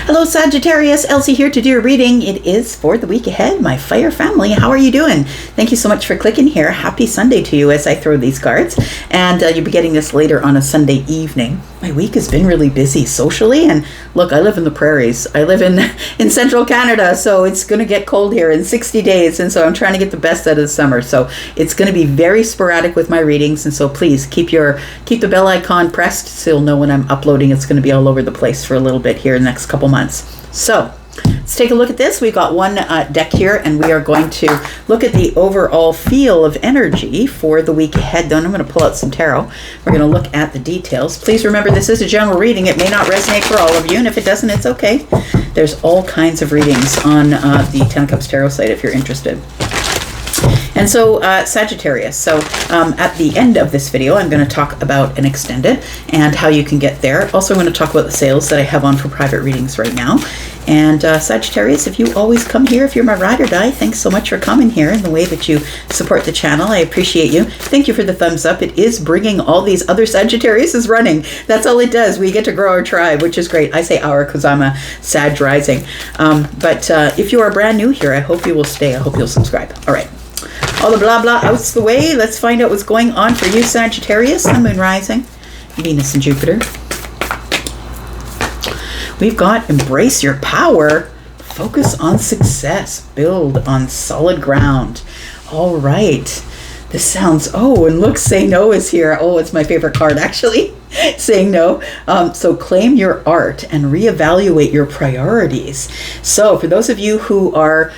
Hello Sagittarius, Elsie here to do your reading. It is for the week ahead, my fire family. How are you doing? Thank you so much for clicking here. Happy Sunday to you as I throw these cards. And you'll be getting this later on a Sunday evening. My week has been really busy socially. And look, I live in the prairies. I live in central Canada, so it's going to get cold here in 60 days. And so I'm trying to get the best out of the summer. So it's going to be very sporadic with my readings. And so please keep the bell icon pressed so you'll know when I'm uploading. It's going to be all over the place for a little bit here in the next couple months. So let's take a look at this. We've got one deck here, and we are going to look at the overall feel of energy for the week ahead. Then I'm going to pull out some tarot. We're going to look at the details. Please remember, this is a general reading. It may not resonate for all of you, and if it doesn't, it's okay. There's all kinds of readings on the 10 of Cups Tarot site if you're interested. And so Sagittarius, so at the end of this video, I'm going to talk about an extended and how you can get there. Also, I'm going to talk about the sales that I have on for private readings right now. And Sagittarius, if you always come here, if you're my ride or die, thanks so much for coming here and the way that you support the channel. I appreciate you. Thank you for the thumbs up. It is bringing all these other Sagittariuses running. That's all it does. We get to grow our tribe, which is great. I say our because I'm a Sag rising. But if you are brand new here, I hope you will stay. I hope you'll subscribe. All right. All the blah blah out's the way. Let's find out what's going on for you, Sagittarius, Sun, Moon, Rising, Venus, and Jupiter. We've got embrace your power, focus on success, build on solid ground. All right. This sounds, and look, say no is here. Oh, it's my favorite card, actually. Saying no. So claim your art and reevaluate your priorities. So for those of you who are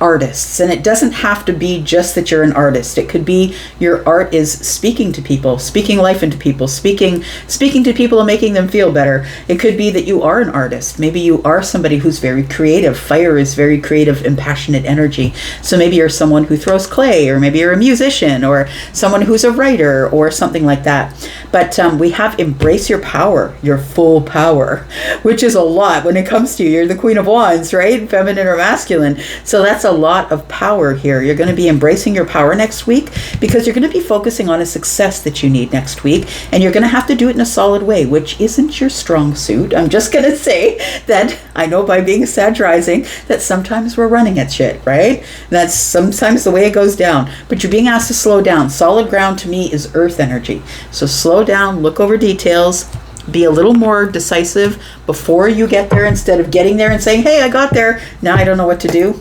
artists, and it doesn't have to be just that you're an artist. It could be your art is speaking to people, speaking life into people, speaking to people and making them feel better. It could be that you are an artist. Maybe you are somebody who's very creative. Fire is very creative and passionate energy. So maybe you're someone who throws clay, or maybe you're a musician, or someone who's a writer, or something like that. But we have embrace your power, your full power, which is a lot when it comes to you. You're the Queen of Wands, right? Feminine or masculine. So that's a lot of power here. You're going to be embracing your power next week because you're going to be focusing on a success that you need next week. And you're going to have to do it in a solid way, which isn't your strong suit. I'm just going to say that I know by being a Sag rising that sometimes we're running at shit, right? That's sometimes the way it goes down. But you're being asked to slow down. Solid ground to me is earth energy. So slow down, look over details, be a little more decisive before you get there instead of getting there and saying, hey, I got there, now I don't know what to do.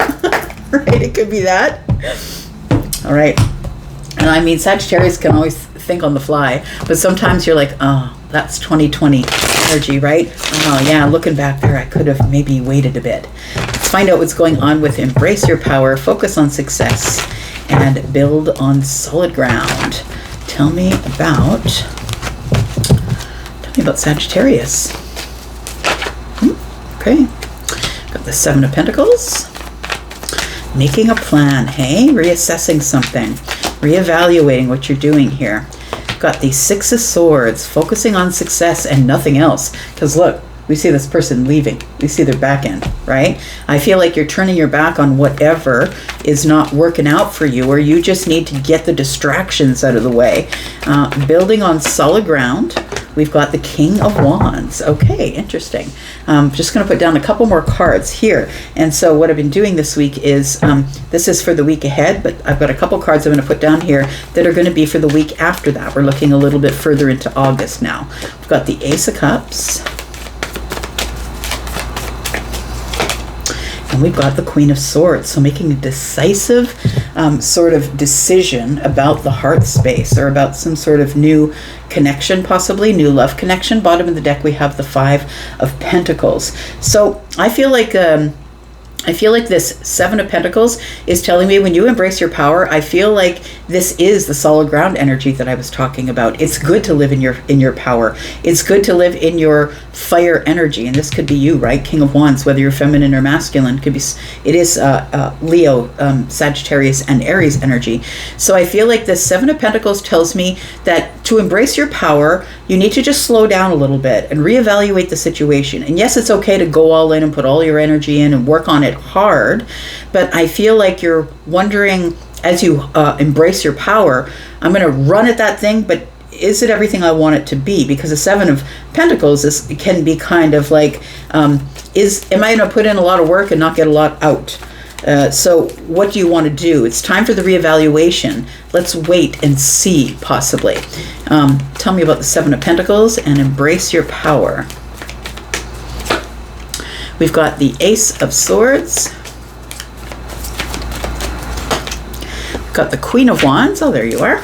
Right? It could be that. All right. And I mean, Sagittarius can always think on the fly, but sometimes you're like, oh, that's 2020 energy, right? Oh, yeah, looking back there, I could have maybe waited a bit. Let's find out what's going on with embrace your power, focus on success, and build on solid ground. Tell me about Sagittarius. Okay. Got the Seven of Pentacles. Making a plan, hey? Reassessing something. Reevaluating what you're doing here. Got the Six of Swords. Focusing on success and nothing else. Because look, we see this person leaving. We see their back end, right? I feel like you're turning your back on whatever is not working out for you, or you just need to get the distractions out of the way. Building on solid ground. We've got the King of Wands. Okay, interesting. Just going to put down a couple more cards here. And so what I've been doing this week is, this is for the week ahead, but I've got a couple cards I'm going to put down here that are going to be for the week after that. We're looking a little bit further into August now. We've got the Ace of Cups. And we've got the Queen of Swords. So making a decisive sort of decision about the heart space, or about some sort of new connection, possibly new love connection. Bottom of the deck, we have the Five of Pentacles. So I feel like this Seven of Pentacles is telling me when you embrace your power, I feel like this is the solid ground energy that I was talking about. It's good to live in your power. It's good to live in your fire energy. And this could be you, right? King of Wands, whether you're feminine or masculine. It is Leo, Sagittarius, and Aries energy. So I feel like this Seven of Pentacles tells me that to embrace your power, you need to just slow down a little bit and reevaluate the situation. And yes, it's okay to go all in and put all your energy in and work on it hard, but I feel like you're wondering, as you embrace your power, I'm going to run at that thing, but is it everything I want it to be? Because the Seven of Pentacles can be kind of like, am I going to put in a lot of work and not get a lot out? So what do you want to do? It's time for the reevaluation. Let's wait and see, possibly. Tell me about the Seven of Pentacles and embrace your power. We've got the Ace of Swords. We've got the Queen of Wands. Oh, there you are.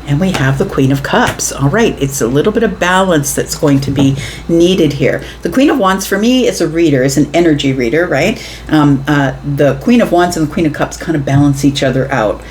And we have the Queen of Cups. All right, it's a little bit of balance that's going to be needed here. The Queen of Wands, for me, is a reader, is an energy reader, right? The Queen of Wands and the Queen of Cups kind of balance each other out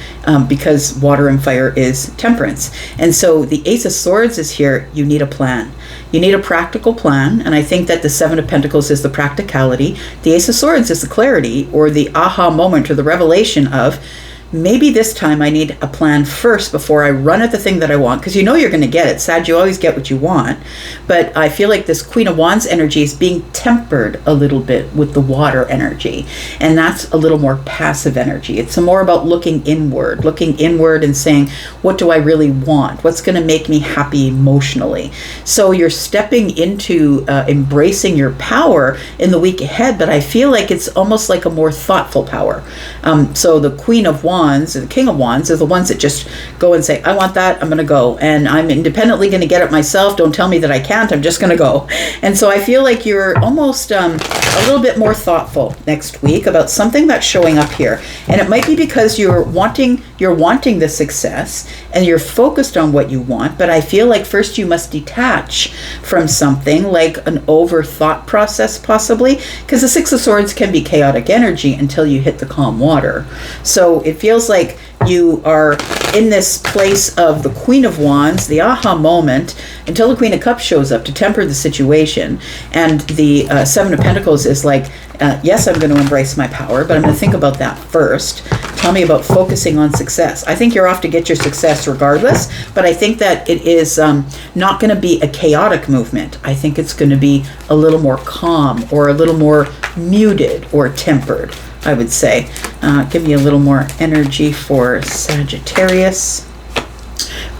because water and fire is temperance. And so the Ace of Swords is here. You need a plan. You need a practical plan, and I think that the Seven of Pentacles is the practicality. The Ace of Swords is the clarity or the aha moment or the revelation of, maybe this time I need a plan first before I run at the thing that I want, because you know you're going to get it. Sag, you always get what you want. But I feel like this Queen of Wands energy is being tempered a little bit with the water energy. And that's a little more passive energy. It's more about looking inward and saying, what do I really want? What's going to make me happy emotionally? So you're stepping into embracing your power in the week ahead, but I feel like it's almost like a more thoughtful power. So the Queen of Wands and the King of Wands are the ones that just go and say, I want that, I'm going to go. And I'm independently going to get it myself. Don't tell me that I can't, I'm just going to go. And so I feel like you're almost a little bit more thoughtful next week about something that's showing up here. And it might be because you're wanting the success and you're focused on what you want. But I feel like first you must detach from something like an over-thought process, possibly, because the Six of Swords can be chaotic energy until you hit the calm water. So it feels like you are in this place of the Queen of Wands, the aha moment, until the Queen of Cups shows up to temper the situation. And the Seven of Pentacles is like, yes, I'm going to embrace my power, but I'm going to think about that first. Tell me about focusing on success. I think you're off to get your success regardless, but I think that it is not going to be a chaotic movement. I think it's going to be a little more calm or a little more muted or tempered, I would say. Give me a little more energy for Sagittarius.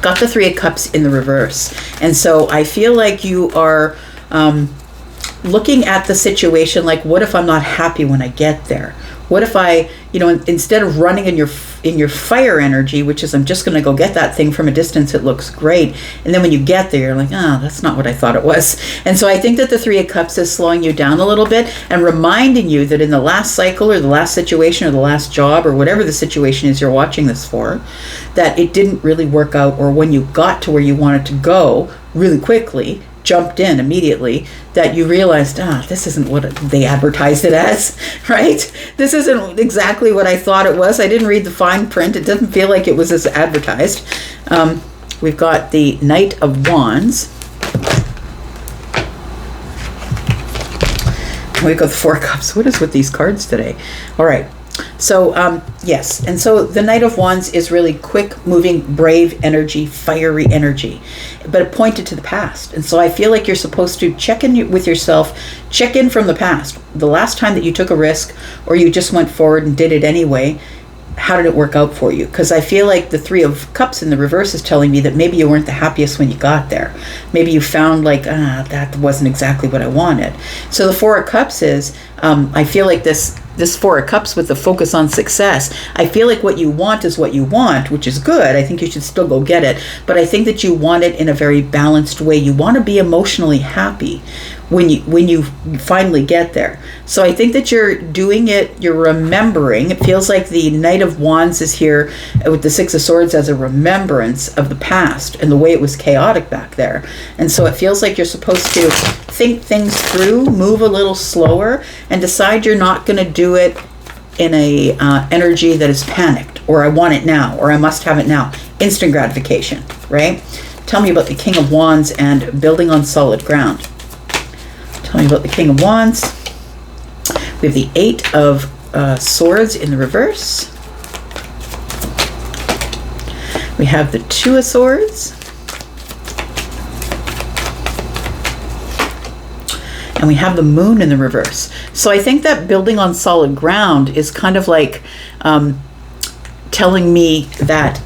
Got the Three of Cups in the reverse. And so I feel like you are looking at the situation like, what if I'm not happy when I get there? What if I, instead of running in your fire energy, which is I'm just going to go get that thing from a distance, it looks great. And then when you get there, you're like, that's not what I thought it was. And so I think that the Three of Cups is slowing you down a little bit and reminding you that in the last cycle or the last situation or the last job or whatever the situation is you're watching this for, that it didn't really work out, or when you got to where you wanted to go really quickly, jumped in immediately, that you realized, this isn't what they advertised it as, right? This isn't exactly what I thought it was. I didn't read the fine print. It doesn't feel like it was as advertised. We've got the Knight of Wands. We've got the Four of Cups. What is with these cards today? All right. So, yes. And so the Knight of Wands is really quick moving, brave energy, fiery energy, but it pointed to the past. And so I feel like you're supposed to check in with yourself, check in from the past. The last time that you took a risk or you just went forward and did it anyway, how did it work out for you? Because I feel like the Three of Cups in the reverse is telling me that maybe you weren't the happiest when you got there. Maybe you found like, that wasn't exactly what I wanted. So the Four of Cups is, I feel like this Four of Cups with the focus on success, I feel like what you want is what you want, which is good. I think you should still go get it. But I think that you want it in a very balanced way. You want to be emotionally happy when you finally get there. So I think that you're doing it, you're remembering. It feels like the Knight of Wands is here with the Six of Swords as a remembrance of the past and the way it was chaotic back there. And so it feels like you're supposed to think things through, move a little slower, and decide you're not going to do it in a energy that is panicked, or I want it now, or I must have it now. Instant gratification, right? Tell me about the King of Wands and building on solid ground. Tell me about the King of Wands. We have the Eight of Swords in the reverse. We have the Two of Swords. And we have the Moon in the reverse. So I think that building on solid ground is kind of like telling me that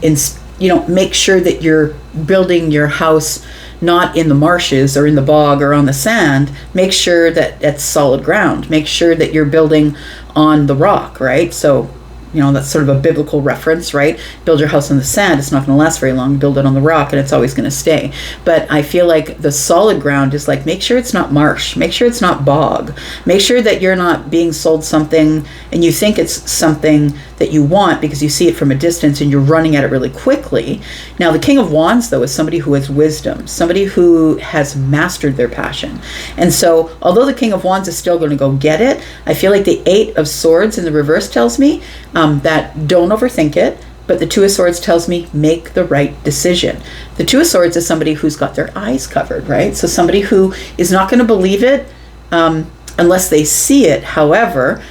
make sure that you're building your house not in the marshes or in the bog or on the sand. Make sure that it's solid ground. Make sure that you're building on the rock, right? So, that's sort of a biblical reference, right? Build your house on the sand. It's not going to last very long. Build it on the rock and it's always going to stay. But I feel like the solid ground is like, make sure it's not marsh. Make sure it's not bog. Make sure that you're not being sold something and you think it's something that you want because you see it from a distance and you're running at it really quickly. Now, the King of Wands, though, is somebody who has wisdom, somebody who has mastered their passion. And so, although the King of Wands is still going to go get it, I feel like the Eight of Swords in the reverse tells me that don't overthink it. But the Two of Swords tells me make the right decision. The Two of Swords is somebody who's got their eyes covered, right? So somebody who is not going to believe it unless they see it. However,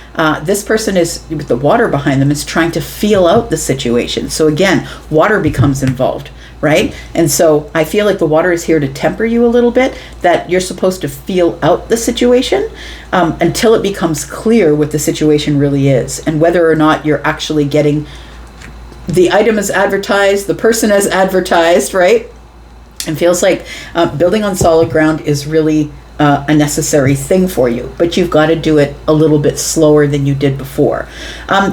this person is, with the water behind them, is trying to feel out the situation. So again, water becomes involved, right? And so I feel like the water is here to temper you a little bit, that you're supposed to feel out the situation until it becomes clear what the situation really is and whether or not you're actually getting the item as advertised, the person as advertised, right? And feels like building on solid ground is really a necessary thing for you, but you've got to do it a little bit slower than you did before.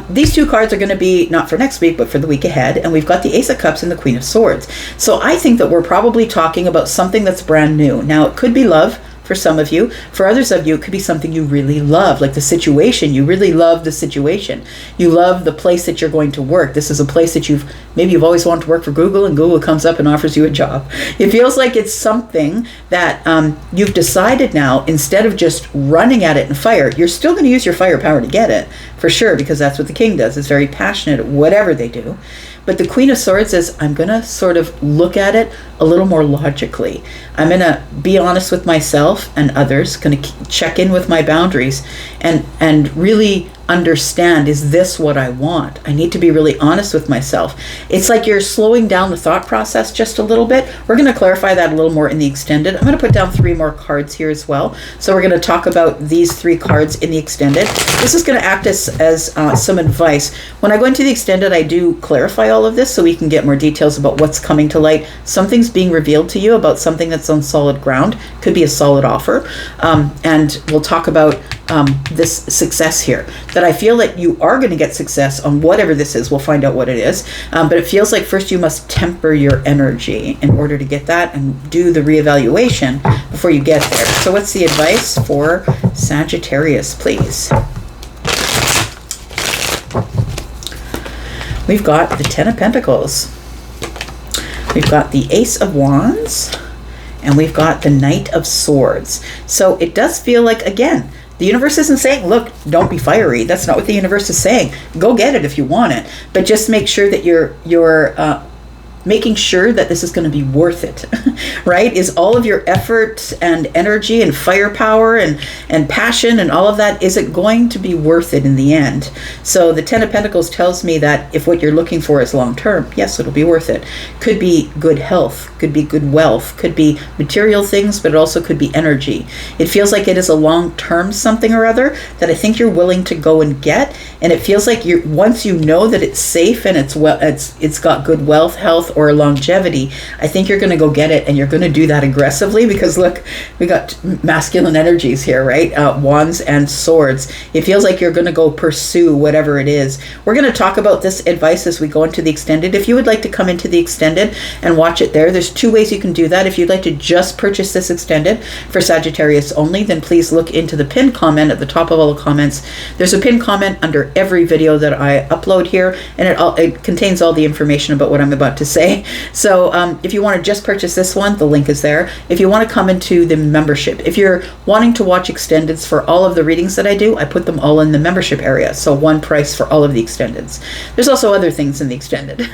These two cards are going to be not for next week, but for the week ahead, and we've got the Ace of Cups and the Queen of Swords. So I think that we're probably talking about something that's brand new. Now, it could be love for some of you. For others of you, it could be something you really love, like the situation. You really love the situation. You love the place that you're going to work. This is a place that you've always wanted to work for Google, and Google comes up and offers you a job. It feels like it's something that you've decided now, instead of just running at it and fire, you're still going to use your firepower to get it, for sure, because that's what the King does. It's very passionate at whatever they do. But the Queen of Swords says, I'm going to sort of look at it a little more logically. I'm going to be honest with myself and others, going to check in with my boundaries and really understand, is this what I want? I need to be really honest with myself. It's like you're slowing down the thought process just a little bit. We're going to clarify that a little more in the extended. I'm going to put down 3 more cards here as well. So we're going to talk about these 3 cards in the extended. This is going to act as some advice. When I go into the extended, I do clarify all of this so we can get more details about what's coming to light. Something's being revealed to you about something that's on solid ground. Could be a solid offer. And we'll talk about this success here, that I feel that you are going to get success on whatever this is. We'll find out what it is. But it feels like first you must temper your energy in order to get that and do the reevaluation before you get there. So what's the advice for Sagittarius, please? We've got the Ten of Pentacles. We've got the Ace of Wands. And we've got the Knight of Swords. So it does feel like, again, the universe isn't saying, look, don't be fiery. That's not what the universe is saying. Go get it if you want it. But just make sure that you're making sure that this is going to be worth it, right? Is all of your effort and energy and firepower and passion and all of that, is it going to be worth it in the end? So the Ten of Pentacles tells me that if what you're looking for is long-term, yes, it'll be worth it. Could be good health, could be good wealth, could be material things, but it also could be energy. It feels like it is a long-term something or other that I think you're willing to go and get. And it feels like once you know that it's safe and it's got good wealth, health, or longevity, I think you're going to go get it, and you're going to do that aggressively because look, we got masculine energies here, right? Wands and swords. It feels like you're going to go pursue whatever it is. We're going to talk about this advice as we go into the extended. If you would like to come into the extended and watch it there's 2 ways you can do that. If you'd like to just purchase this extended for Sagittarius only, then please look into the pinned comment at the top of all the comments. There's a pinned comment under every video that I upload here, and it contains all the information about what I'm about to say. So if you want to just purchase this one, the link is there. If you want to come into the membership, if you're wanting to watch extendeds for all of the readings that I do, I put them all in the membership area. So one price for all of the extendeds. There's also other things in the extended.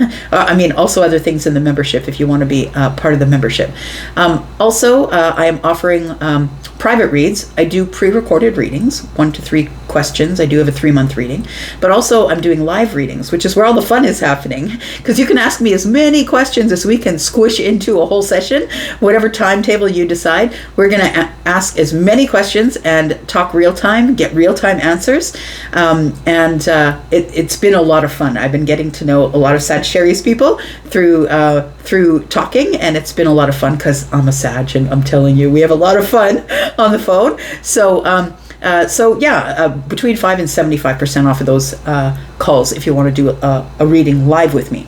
Also other things in the membership if you want to be part of the membership. Also, I am offering private reads. I do pre-recorded readings, 1 to 3 questions. I do have a 3-month reading, but also I'm doing live readings, which is where all the fun is happening, because you can ask me as many questions as we can squish into a whole session, whatever timetable you decide. We're going to ask as many questions and talk real time, get real time answers. It's been a lot of fun. I've been getting to know a lot of Sagittarius people through talking, and it's been a lot of fun because I'm a Sag, and I'm telling you, we have a lot of fun on the phone. So between 5 and 75% off of those calls if you want to do a reading live with me.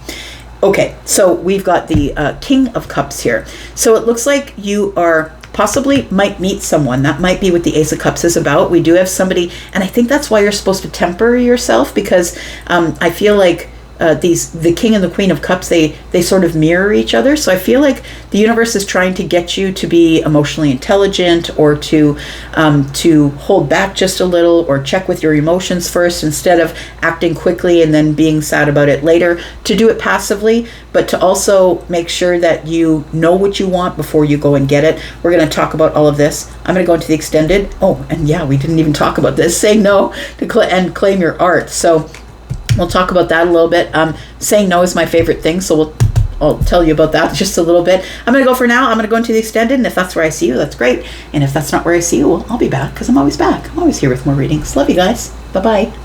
Okay, so we've got the King of Cups here. So it looks like you are possibly might meet someone. That might be what the Ace of Cups is about. We do have somebody, and I think that's why you're supposed to temper yourself, because I feel like the King and the Queen of Cups, they sort of mirror each other. So I feel like the universe is trying to get you to be emotionally intelligent, or to hold back just a little, or check with your emotions first instead of acting quickly and then being sad about it later. To do it passively, but to also make sure that you know what you want before you go and get it. We're going to talk about all of this. I'm going to go into the extended. Oh, and yeah, we didn't even talk about this. Saying no and claim your art. So we'll talk about that a little bit. Saying no is my favorite thing, so I'll tell you about that just a little bit. I'm going to go for now. I'm going to go into the extended, and if that's where I see you, that's great. And if that's not where I see you, well, I'll be back, because I'm always back. I'm always here with more readings. Love you guys. Bye-bye.